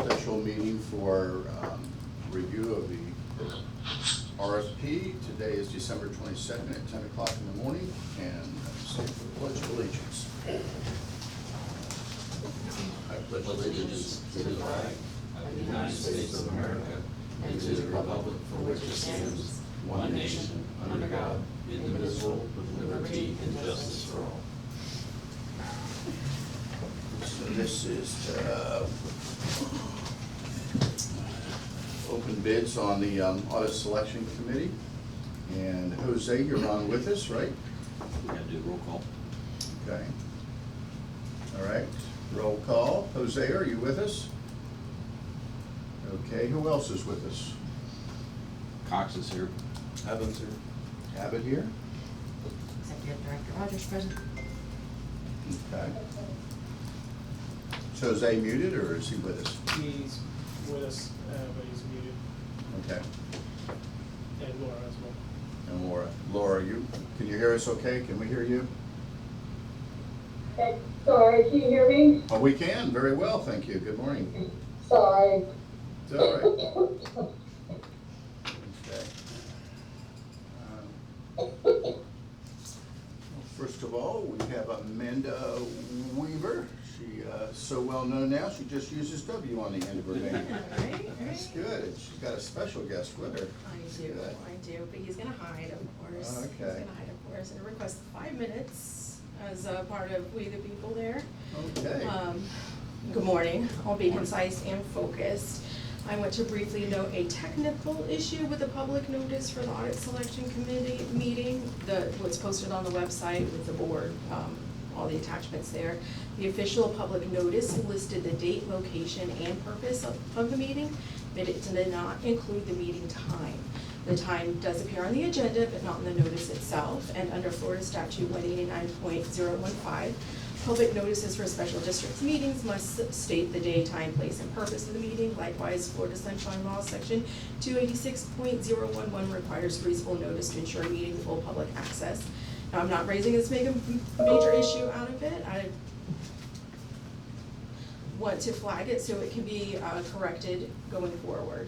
special meeting for review of the RFP. Today is December 22nd at 10 o'clock in the morning, and say the Pledge of Allegiance. I pledge allegiance to the flag of the United States of America and to the republic for which it stands, one nation, under God, indivisible, with liberty and justice for all. So this is open bids on the Audit Selection Committee. And Jose, you're on with us, right? We gotta do roll call. Okay. All right, roll call. Jose, are you with us? Okay, who else is with us? Cox is here. Evans here. Abbott here? Executive Director Rogers present. Okay. Is Jose muted, or is he with us? He's with us, but he's muted, Okay. and Laura as well. And Laura. Laura, can you hear us okay? Can we hear you? Sorry, can you hear me? Oh, we can, very well, thank you. Good morning. Sorry. It's all right. Okay. Well, first of all, we have Amanda Weaver. She so well known now, she just uses W on the end of her name. Right. That's good. She's got a special guest with her. I do, but he's gonna hide, of course. Okay. He's gonna hide, of course, and request 5 minutes as a part of We the People there. Okay. Good morning. I'll be concise and focused. I want to briefly note a technical issue with the public notice for the Audit Selection Committee meeting, what's posted on the website with the board, all the attachments there. The official public notice listed the date, location, and purpose of the meeting, but it did not include the meeting time. The time does appear on the agenda, but not in the notice itself, and under Florida Statute 189.015, public notices for special districts meetings must state the day, time, place, and purpose of the meeting. Likewise, Florida Sunshine Law Section 286.011 requires reasonable notice to ensure meeting full public access. Now, I'm not raising this major issue out of it. I want to flag it so it can be corrected going forward.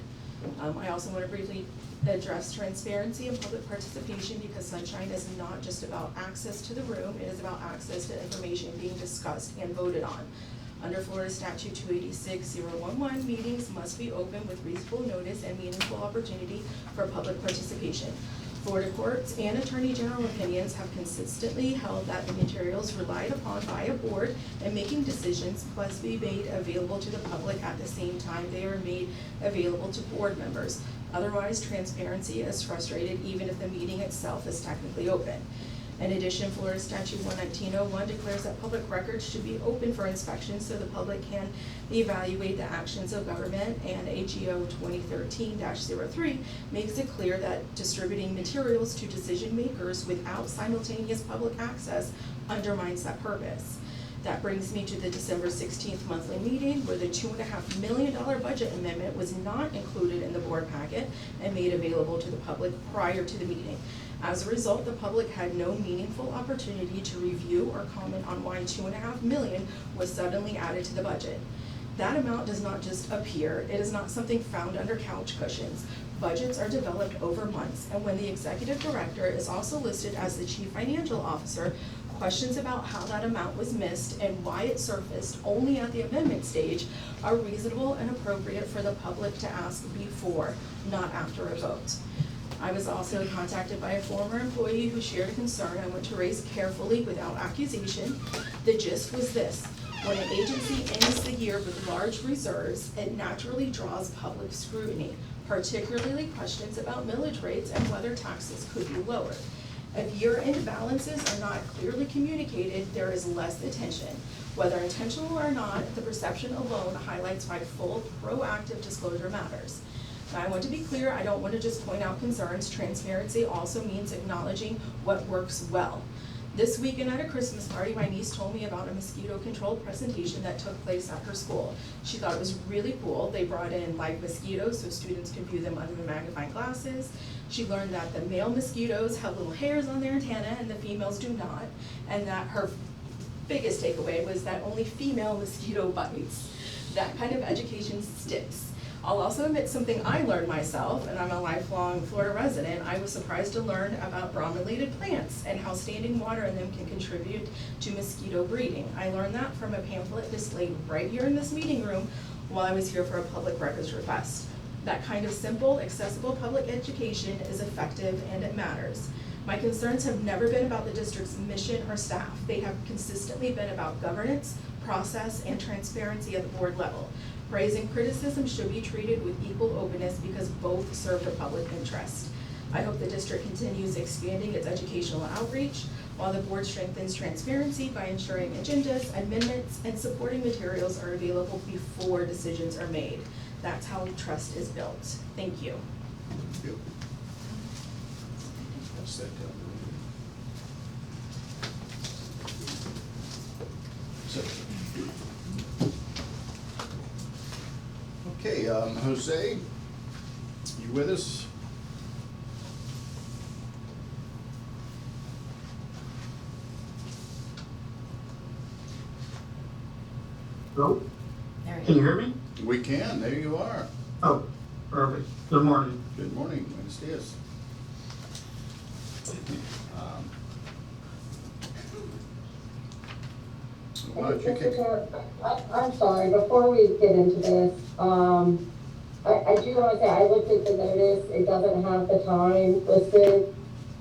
I also want to briefly address transparency and public participation, because Sunshine is not just about access to the room, it is about access to information being discussed and voted on. Under Florida Statute 286.011, meetings must be open with reasonable notice and meaningful opportunity for public participation. Florida courts and Attorney General opinions have consistently held that the materials relied upon by a board in making decisions must be made available to the public at the same time they are made available to board members. Otherwise, transparency is frustrated even if the meeting itself is technically open. In addition, Florida Statute 119.01 declares that public records should be open for inspection so the public can evaluate the actions of government, and AGO 2013-03 makes it clear that distributing materials to decision makers without simultaneous public access undermines that purpose. That brings me to the December 16th monthly meeting, where the $2.5 million budget amendment was not included in the board packet and made available to the public prior to the meeting. As a result, the public had no meaningful opportunity to review or comment on why $2.5 million was suddenly added to the budget. That amount does not just appear. It is not something found under couch cushions. Budgets are developed over months, and when the executive director is also listed as the chief financial officer, questions about how that amount was missed and why it surfaced only at the amendment stage are reasonable and appropriate for the public to ask before, not after a vote. I was also contacted by a former employee who shared a concern I want to raise carefully without accusation. The gist was this: when an agency ends the year with large reserves, it naturally draws public scrutiny, particularly questions about millage rates and whether taxes could be lowered. If year-end balances are not clearly communicated, there is less attention. Whether intentional or not, the perception alone highlights why full, proactive disclosure matters. Now, I want to be clear, I don't want to just point out concerns. Transparency also means acknowledging what works well. This weekend at a Christmas party, my niece told me about a mosquito control presentation that took place at her school. She thought it was really cool. They brought in live mosquitoes so students could view them under the magnifying glasses. She learned that the male mosquitoes have little hairs on their antenna and the females do not, and that her biggest takeaway was that only female mosquito bites. That kind of education sticks. I'll also admit something I learned myself, and I'm a lifelong Florida resident. I was surprised to learn about brown-related plants and how standing water in them can contribute to mosquito breeding. I learned that from a pamphlet displayed right here in this meeting room while I was here for a public records request. That kind of simple, accessible public education is effective and it matters. My concerns have never been about the district's mission or staff. They have consistently been about governance, process, and transparency at the board level. Praise and criticism should be treated with equal openness because both serve the public interest. I hope the district continues expanding its educational outreach while the board strengthens transparency by ensuring agendas, amendments, and supporting materials are available before decisions are made. That's how trust is built. Thank you. Yep. Pass that down. So, okay, Jose, you with us? Hello? Can you hear me? We can, there you are. Oh, perfect. Good morning. Good morning, buenos dias. Why don't you kick? I'm sorry, before we get into this, I do want to say, I looked at the notice, it doesn't have the time listed,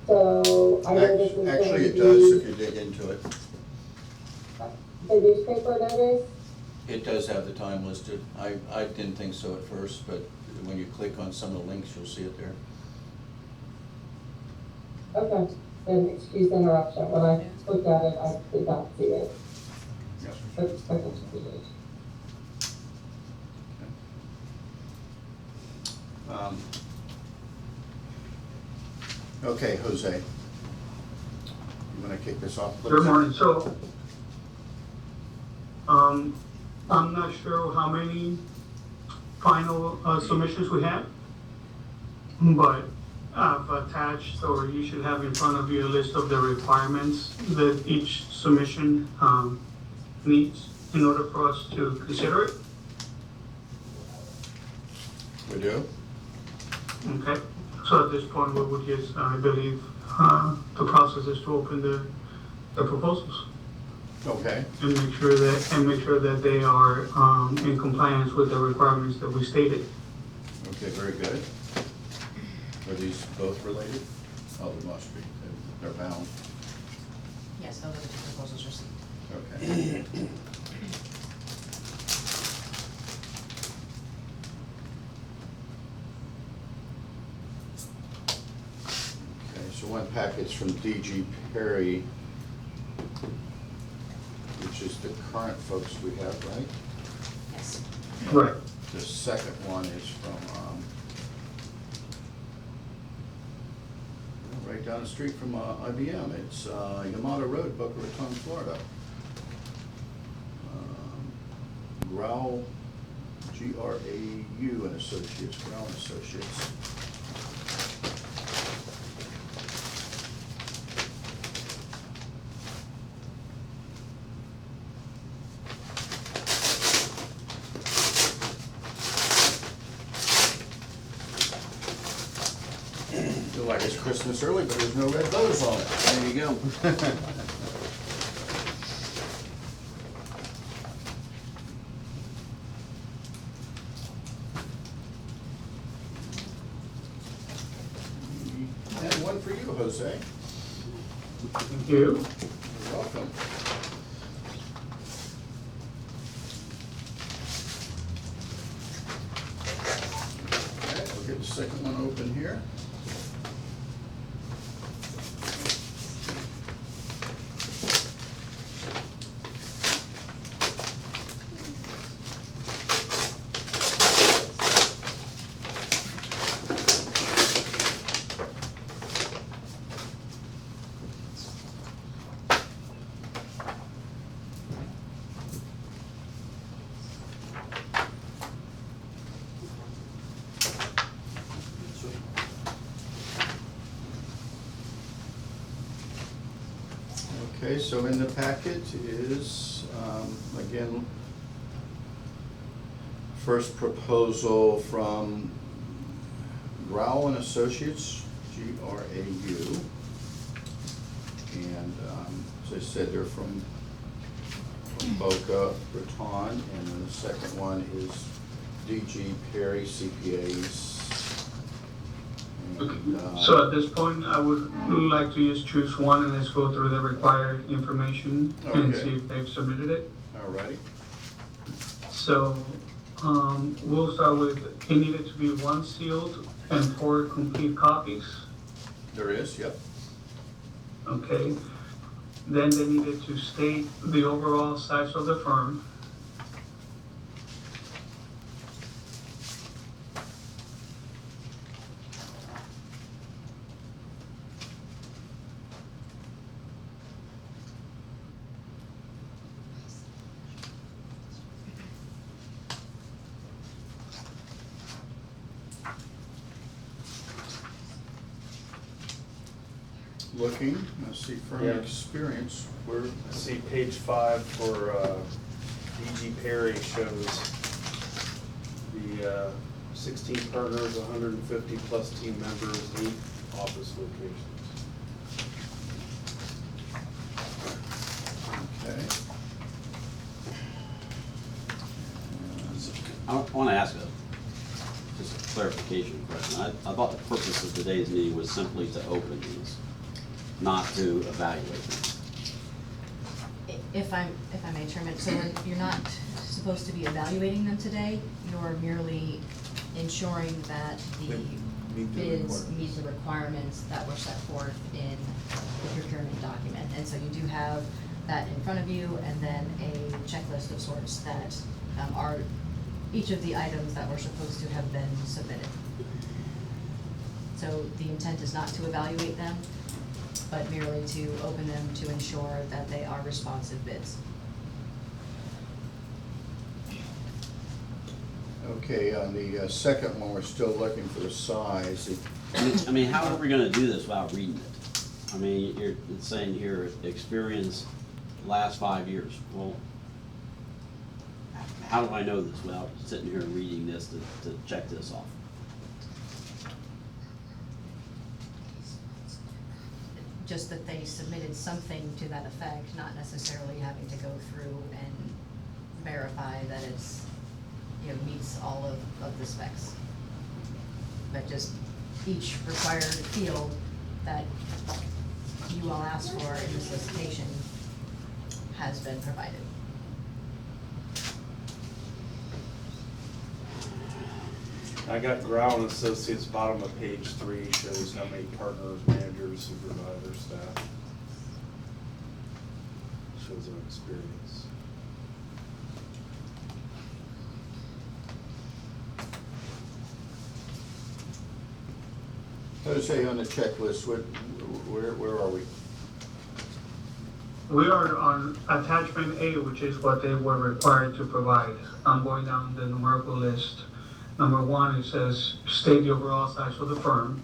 so I know this is going to be. Actually, it does if you dig into it. The newspaper notice? It does have the time listed. I didn't think so at first, but when you click on some of the links, you'll see it there. Okay, then excuse the interruption, when I looked at it, I did not see it. Yes. Okay. Okay, Jose. You wanna kick this off, please? Good morning. So, I'm not sure how many final submissions we have, but I've attached, or you should have in front of you, a list of the requirements that each submission needs in order for us to consider it. We do? Okay, so at this point, we would just, I believe, the process is to open the proposals Okay. and make sure that they are in compliance with the requirements that we stated. Okay, very good. Are these both related? Oh, they must be. They're bound. Yes, those are the two proposals received. Okay. Okay, so one packet's from DG Perry, which is the current folks we have, right? Yes. Right. The second one is from, right down the street from IBM. It's Yamato Road, Boca Raton, Florida. Grau, Grau and Associates, Grau and Associates. Feel like it's Christmas early, but there's no red bows on it. There you go. And one for you, Jose. Thank you. You're welcome. Okay, we'll get the second one open here. Okay, so in the packet is, again, First proposal from Grau and Associates, Grau. And as I said, they're from Boca Raton, and then the second one is DG Perry CPAs. And, So at this point, I would like to just choose one and let's go through the required information and Okay. see if they've submitted it. all right, So, we'll start with, it needed to be 1 sealed and 4 complete copies, there is, yep. okay? Then they needed to state the overall size of the firm. Looking, let's see, firm Yeah. experience, where, I see page 5 for DG Perry shows the 16 partners, 150 plus team members, 8 office locations. okay. I want to ask just a clarification question. I thought the purpose of today's meeting was simply to open these, not to evaluate them. If I may, Chairman, so you're not supposed to be evaluating them today, you're merely ensuring that the They meet the bids requirements. meet the requirements that were set forth in the procurement document. And so you do have that in front of you, and then a checklist of sorts that are each of the items that were supposed to have been submitted. So the intent is not to evaluate them, but merely to open them to ensure that they are responsive bids. Okay, on the second one, we're still looking for the size. I mean, how are we gonna do this without reading it? I mean, it's saying here, experience last 5 years. Well, how do I know this without sitting here and reading this to check this off? Just that they submitted something to that effect, not necessarily having to go through and verify that it's, meets all of the specs. But just each required field that you all asked for in the solicitation has been provided. I got Grau and Associates, bottom of page 3 shows how many partners, managers, supervisors, staff. Shows their experience. Jose, on the checklist, where are we? We are on attachment A, which is what they were required to provide. I'm going down the numerical list. Number 1, it says state the overall size of the firm.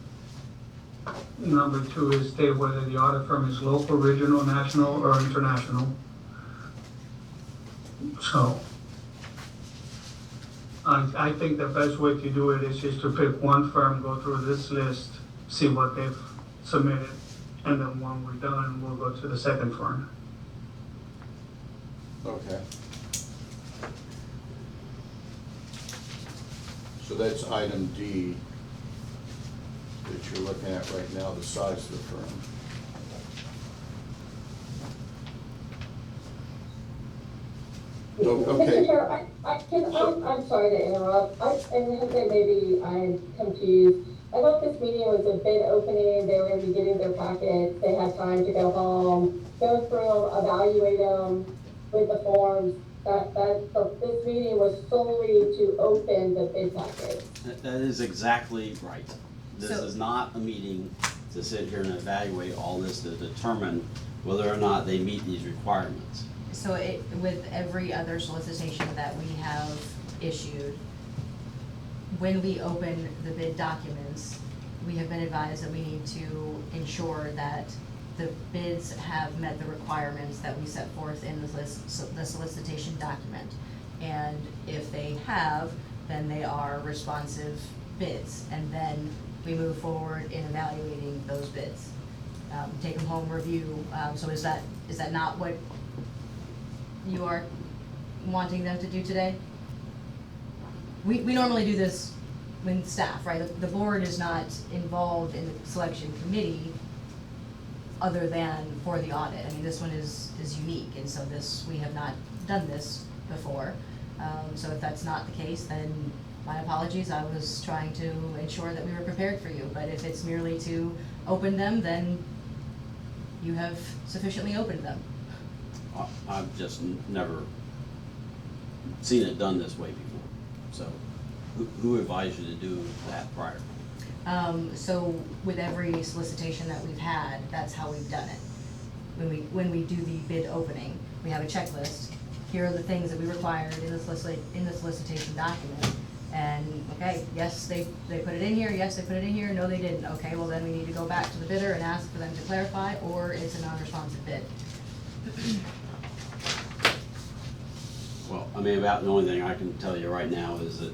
Number 2 is state whether the audit firm is local, regional, national, or international. So, I think the best way to do it is just to pick one firm, go through this list, see what they've submitted, and then when we're done, we'll go to the second firm. Okay. So that's item D that you're looking at right now, the size of the firm. Oh, okay. Mr. Chair, I'm sorry to interrupt. And maybe I'm confused. I thought this meeting was a bid opening. They were going to be getting their packets. They had time to go home, go through them, evaluate them with the forms. So this meeting was solely to open the bid packets. That is exactly right. This So- is not a meeting to sit here and evaluate all this to determine whether or not they meet these requirements. So with every other solicitation that we have issued, when we open the bid documents, we have been advised that we need to ensure that the bids have met the requirements that we set forth in the solicitation document. And if they have, then they are responsive bids. And then we move forward in evaluating those bids. Take them home, review. So is that not what you are wanting them to do today? We normally do this with staff, right? The board is not involved in the selection committee other than for the audit. I mean, this one is unique, and so we have not done this before. So if that's not the case, then my apologies. I was trying to ensure that we were prepared for you, but if it's merely to open them, then you have sufficiently opened them. I've just never seen it done this way before. So who advised you to do that prior? So with every solicitation that we've had, that's how we've done it. When we do the bid opening, we have a checklist. Here are the things that we required in the solicitation document. And, okay, yes, they put it in here, yes, they put it in here, no, they didn't. Okay, well then we need to go back to the bidder and ask for them to clarify, or it's a non-responsive bid. Well, I mean, about the only thing I can tell you right now is that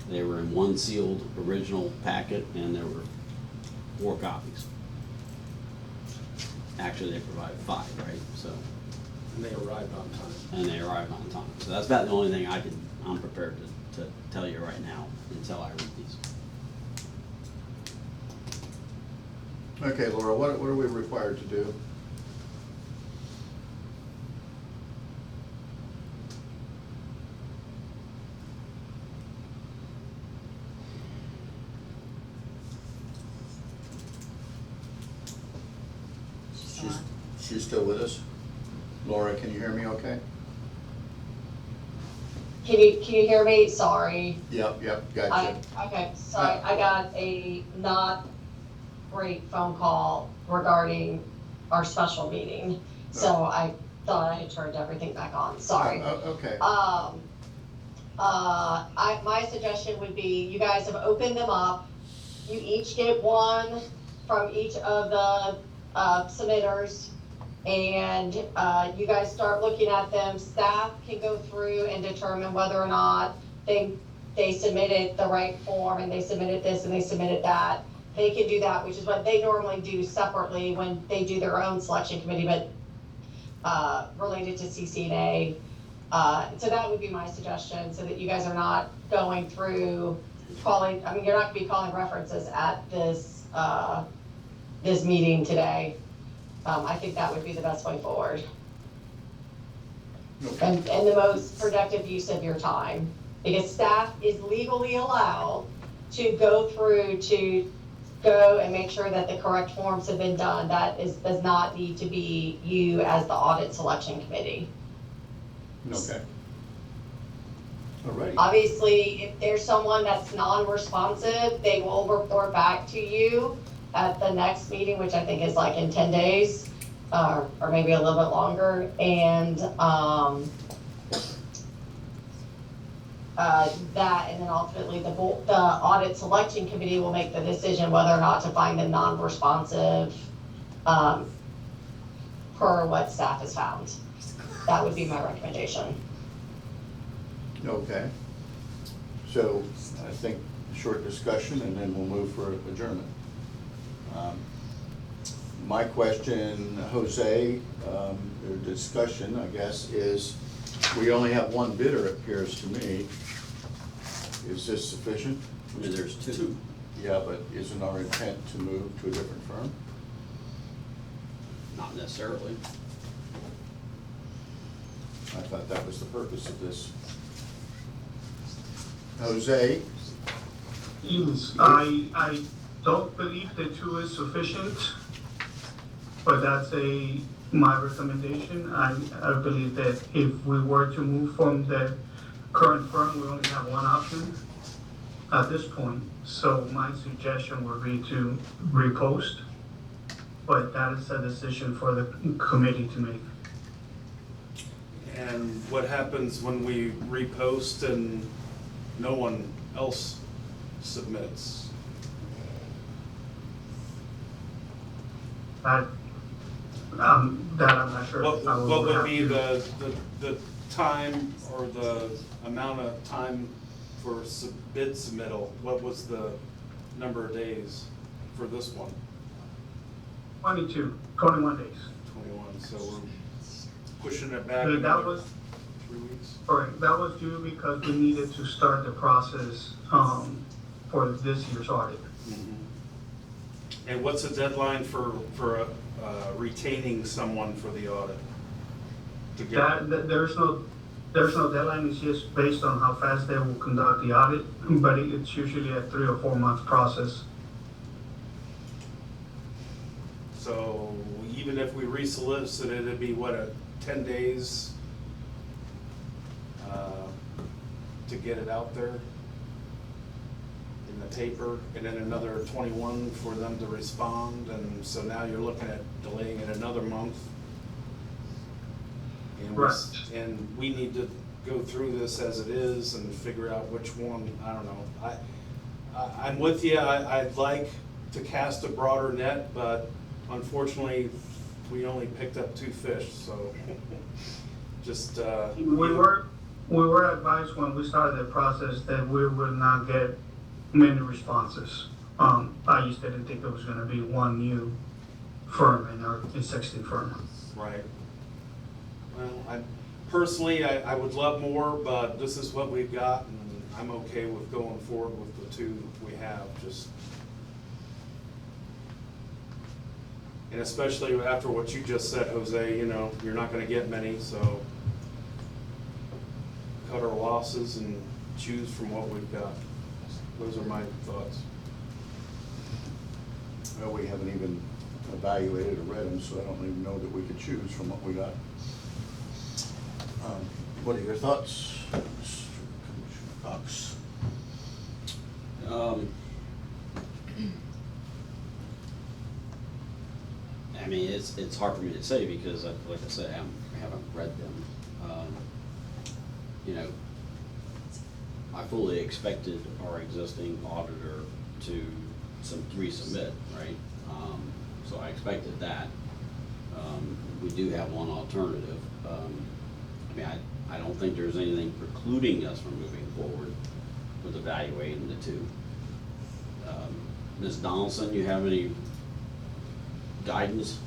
they were in one sealed original packet and there were 4 copies. Actually, they provided 5, right? So. And they arrived on time. And they arrived on time. So that's about the only thing I'm prepared to tell you right now until I read these. Okay, Laura, what are we required to do? She's still with us? Laura, can you hear me okay? Can you hear me? Sorry. Yep, gotcha. Okay, sorry, I got a not great phone call regarding our special meeting, so I thought I had turned everything back on, sorry. Okay. My suggestion would be, you guys have opened them up, you each get one from each of the submitters, and you guys start looking at them. Staff can go through and determine whether or not they submitted the right form, and they submitted this and they submitted that. They can do that, which is what they normally do separately when they do their own selection committee, but related to CCNA. So that would be my suggestion, so that you guys are not going through calling, I mean, you're not gonna be calling references at this meeting today. I think that would be the best way forward. Okay. And the most productive use of your time. Because staff is legally allowed to go and make sure that the correct forms have been done. That does not need to be you as the audit selection committee. Okay. Alrighty. Obviously, if there's someone that's non-responsive, they will report back to you at the next meeting, which I think is like in 10 days, or maybe a little bit longer, and and then ultimately the audit selection committee will make the decision whether or not to find them non-responsive per what staff has found. That would be my recommendation. Okay. So I think short discussion and then we'll move for adjournment. My question, Jose, or discussion, I guess, is we only have one bidder, it appears to me. Is this sufficient? I mean, there's 2. Yeah, but isn't our intent to move to a different firm? Not necessarily. I thought that was the purpose of this. Jose? Yes, I don't believe that 2 is sufficient, but that's my recommendation. I believe that if we were to move from the current firm, we only have one option at this point. So my suggestion would be to repost, but that is a decision for the committee to make. And what happens when we repost and no one else submits? That I'm not sure. What I will would have be to- the time or the amount of time for bid submittal, what was the number of days for this one? 21 days. 21, so we're pushing it back That another was, 3 weeks? correct, that was due because we needed to start the process, for this year's audit. And what's the deadline for retaining someone for the audit? To get There's no deadline, it's just based on how fast they will conduct the audit, but it's usually a 3 or 4 month process. So even if we resolicited, it'd be what, 10 days to get it out there in the paper, and then another 21 for them to respond, and so now you're looking at delaying it another month. And Right. and we need to go through this as it is and figure out which one, I don't know. I'm with you, I'd like to cast a broader net, but unfortunately, we only picked up 2 fish, so just, We were advised when we started the process that we would not get many responses. I just didn't think there was gonna be one new firm in our existing firm. right. Well, personally, I would love more, but this is what we've got, and I'm okay with going forward with the 2 we have, just. And especially after what you just said, Jose, you know, you're not gonna get many, so cut our losses and choose from what we've got. Those are my thoughts. Well, we haven't even evaluated or read them, so I don't even know that we could choose from what we got. What are your thoughts, Mr. Commissioner Cox? I mean, it's hard for me to say because, like I said, I haven't read them. You know, I fully expected our existing auditor to resubmit, right? So I expected that. We do have one alternative. I mean, I don't think there's anything precluding us from moving forward with evaluating the 2. Ms. Donaldson, you have any guidance?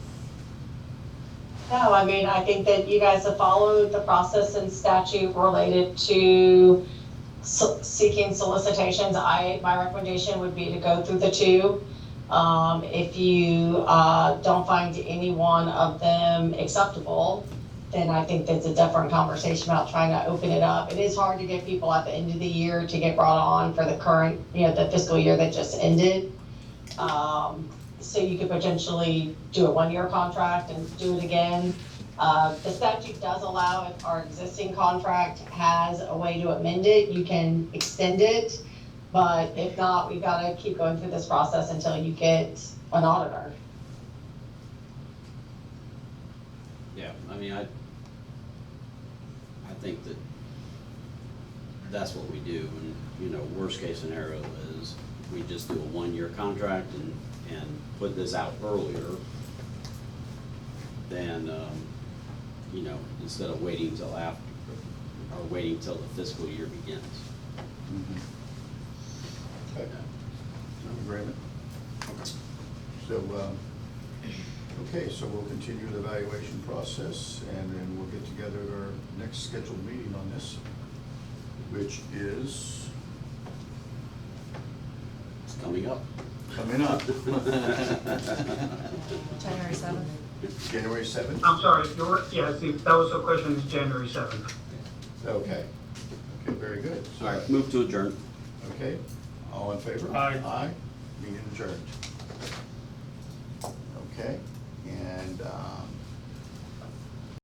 No, I mean, I think that you guys have followed the process and statute related to seeking solicitations. My recommendation would be to go through the 2. If you don't find any one of them acceptable, then I think that's a different conversation about trying to open it up. It is hard to get people at the end of the year to get brought on for the current, the fiscal year that just ended. So you could potentially do a 1-year contract and do it again. The statute does allow, if our existing contract has a way to amend it, you can extend it. But if not, we've got to keep going through this process until you get an auditor. Yeah, I mean, I think that's what we do, and, you know, worst case scenario is we just do a 1-year contract and put this out earlier than, you know, instead of waiting till after, or waiting till the fiscal year begins. Okay. Agreement? Okay. So, okay, so we'll continue the evaluation process, and then we'll get together our next scheduled meeting on this, which is It's coming up. coming up. January 7th. January 7th? I'm sorry, if that was a question, it's January 7th. Okay. Okay, very good. All right, move to adjourn. Okay, all in favor? Aye. Aye, meeting adjourned. Okay, and